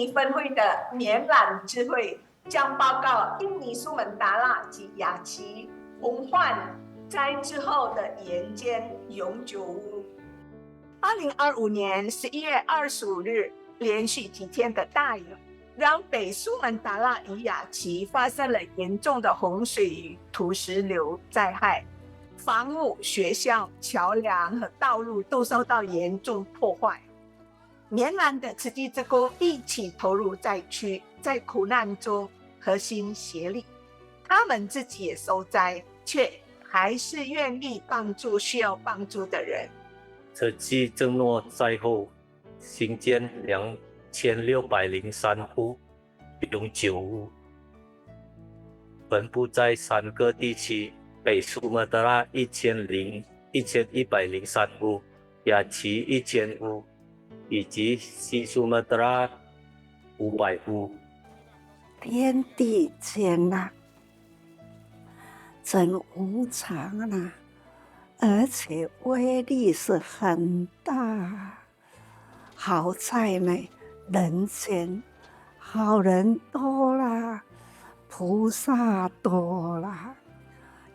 尼分会的绵兰智慧将报告印尼苏门答腊及雅琪洪患灾之后的岩间永久屋。2025年11月25日，连续几天的大雨，让北苏门答腊与雅琪发生了严重的洪水与土石流灾害，房屋、学校、桥梁和道路都受到严重破坏。绵兰的慈济志工一起投入灾区，在苦难中合心协力，他们自己也受灾，却还是愿意帮助需要帮助的人。慈济承诺灾后新建2603户永久屋，分布在3个地区：北苏门答腊1103户，雅琪1000户，以及西苏门答腊500户。天地间啊，真无常啊，而且威力是很大。好在呢，人间好人多啦，菩萨多啦。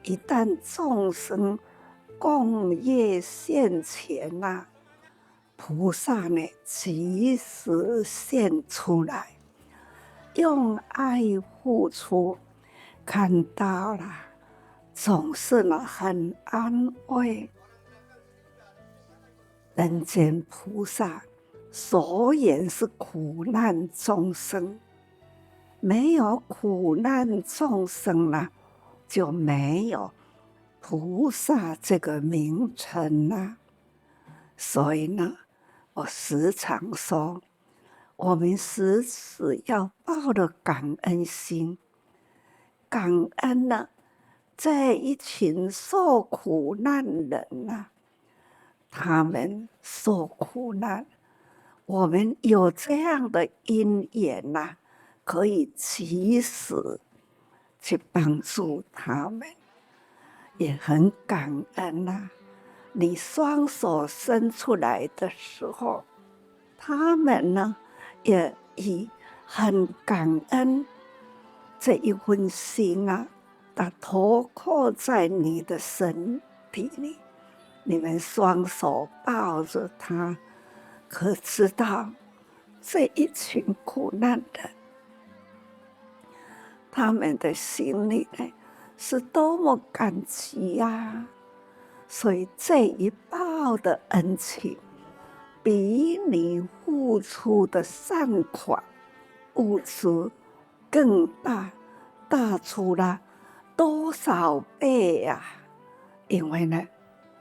一旦众生共业现前啊，菩萨呢及时现出来，用爱付出，看到了，总是呢很安慰。人间菩萨所言是苦难众生，没有苦难众生呢，就没有菩萨这个名称啊。所以呢，我时常说，我们时时要抱着感恩心，感恩呢这一群受苦难人啊，他们受苦难，我们有这样的因缘啊，可以及时去帮助他们，也很感恩啊。你双手伸出来的时候，他们呢也以很感恩这一份心啊，它投靠在你的身体里，你们双手抱着他，可知道这一群苦难人，他们的心里呢是多么感激啊！所以这一报的恩情，比你付出的善款物质更大，大出了多少倍啊！因为呢，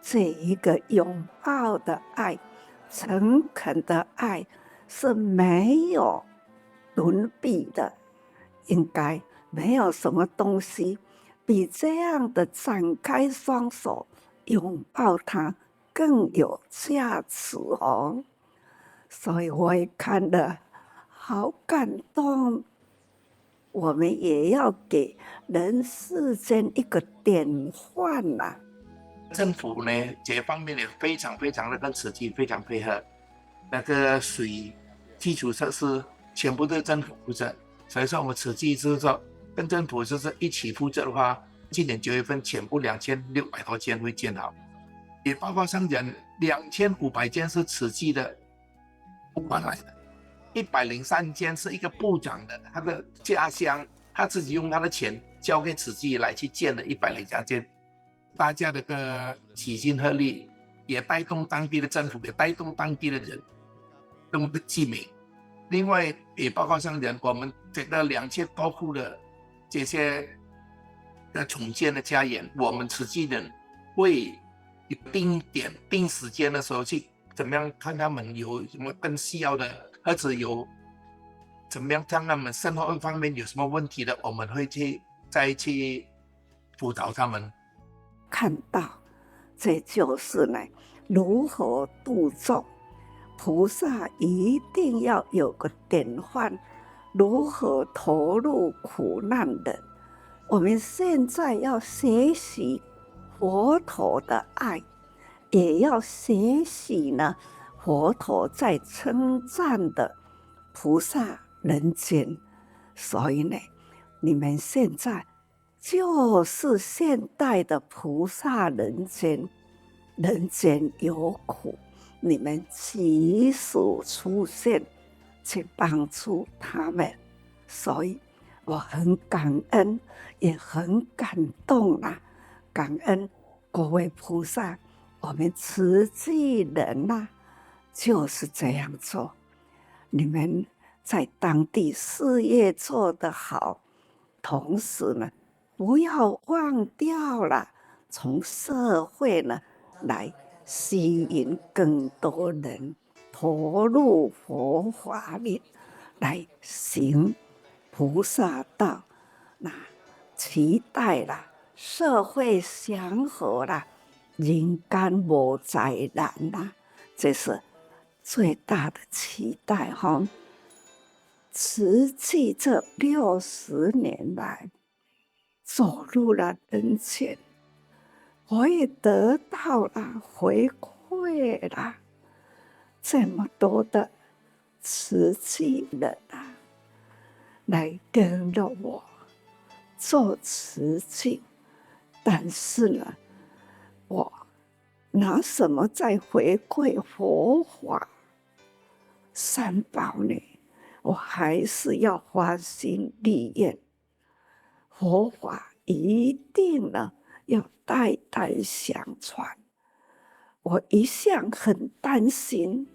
这一个拥抱的爱，诚恳的爱是没有伦比的，应该没有什么东西比这样的展开双手拥抱它更有价值哦。所以我也看了好感动，我们也要给人世间一个典范啊。政府呢，这方面也非常的跟慈济非常配合，那个水基础设施全部都是政府负责，所以说我们慈济就是说跟政府就是一起负责的话，今年9月份全部2600多间会建好，也包括上人2500间是慈济的部管来的，103间是一个部长的他的家乡，他自己用他的钱交给慈济来去建了103间。大家的个齐心合力，也带动当地的政府，也带动当地的人，都记名。另外也包括上人，我们这个2000多户的这些重建的家园，我们慈济人会定点定时间的时候去怎么样看他们有什么更需要的，或者有怎么样看他们生活方面有什么问题的，我们会再去辅导他们。看到，这就是呢，如何度众，菩萨一定要有个典范，如何投入苦难人。我们现在要学习佛陀的爱，也要学习呢佛陀在称赞的菩萨人间。所以呢，你们现在就是现代的菩萨人间，人间有苦，你们及时出现去帮助他们。所以我很感恩，也很感动啊！感恩各位菩萨，我们慈济人啊，就是这样做。你们在当地事业做得好，同时呢，不要忘掉了从社会呢来吸引更多人投入佛法里来行菩萨道。那期待啦，社会祥和啦，人间无灾难啦，这是最大的期待哈。慈济这60年来走入了人间，我也得到了回馈啦，这么多的慈济人啊，来跟着我做慈济，但是呢，我拿什么在回馈佛法三宝呢？我还是要发心立愿，佛法一定呢要代代相传。我一向很担心，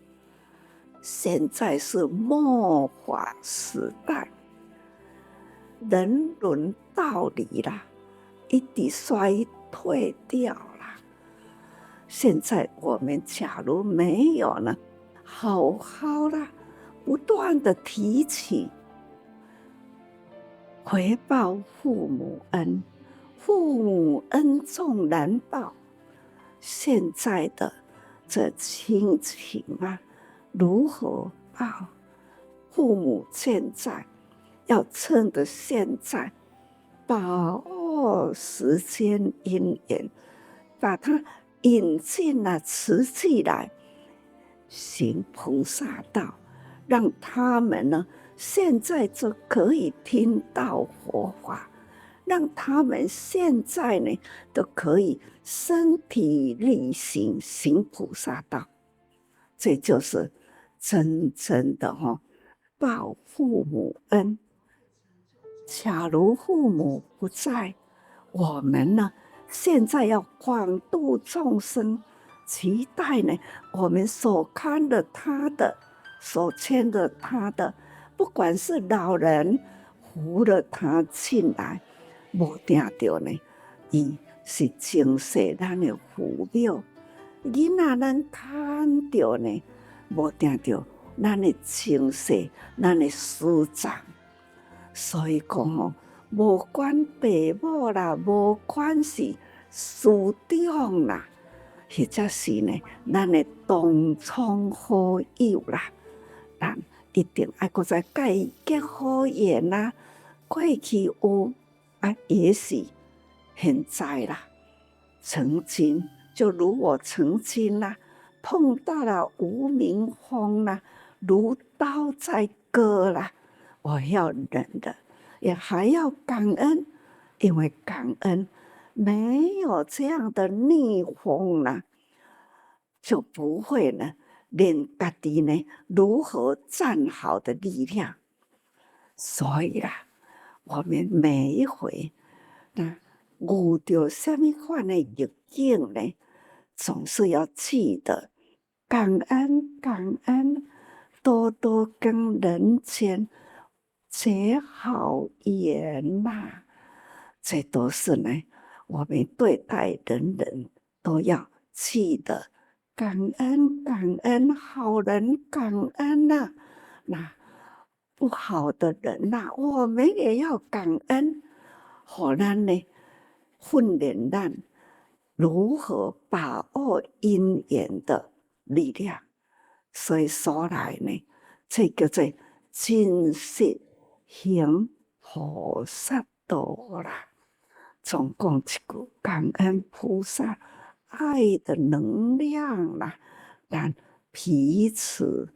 现在是末法时代，人伦道理啦，一直衰退掉了。现在我们假如没有呢，好好啦，不断的提起回报父母恩，父母恩重难报。现在的这亲情啊，如何报？父母健在，要趁着现在，把握时间因缘，把它引进了慈济来，行菩萨道，让他们呢现在就可以听到佛法，让他们现在呢都可以身体力行行菩萨道。这就是真正的报父母恩。假如父母不在，我们呢现在要广度众生，期待呢我们所看的他的，所牵的他的，不管是老人扶了他进来，无定到呢伊是精舍咱的父母，囡仔咱看到呢无定到咱的精舍，咱的师长。所以讲无管爸母啦，无管是师长啦，或者是呢咱的同窗好友啦，咱一定要搁再甲伊结好缘啦。过去有也是现在啦，曾经就如我曾经啦，碰到了无名风啦，如刀在割啦，我要忍的，也还要感恩，因为感恩没有这样的逆风啦，就不会呢练家己呢如何站好的力量。所以啦，我们每一回遇到什么款的逆境呢，总是要记得感恩，感恩，多多跟人间结好缘呐。这都是呢，我们对待人人都要记得感恩，感恩，好人感恩呐。那不好的人呐，我们也要感恩，好咱呢训练咱如何把握因缘的力量。所以说来呢，这叫做真实行菩萨道啦。总共一句感恩菩萨爱的能量啦，咱彼此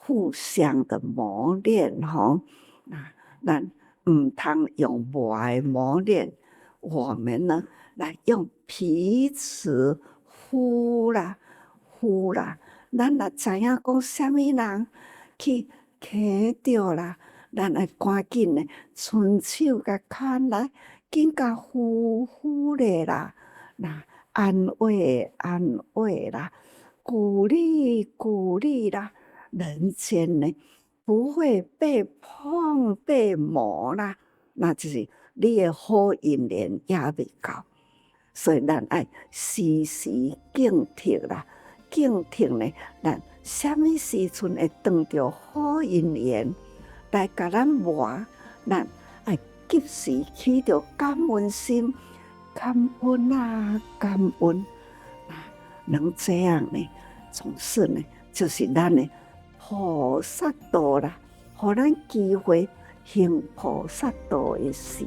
互相的磨练吼，咱唔通用外磨练，我们呢来用彼此呼啦，咱若知影讲什么人去磕着啦，咱爱赶紧的伸手甲牵来，紧甲呼咧啦，安慰啦，鼓励啦，人间呢不会被碰被磨啦，那就是你的好姻缘也未到，所以咱爱时时警惕啦，警惕呢，咱什么时阵会遇到好姻缘来甲咱磨，咱爱及时起着感恩心，感恩啊，感恩。能这样呢，总是呢，就是咱的菩萨道啦，互咱机会行菩萨道的事。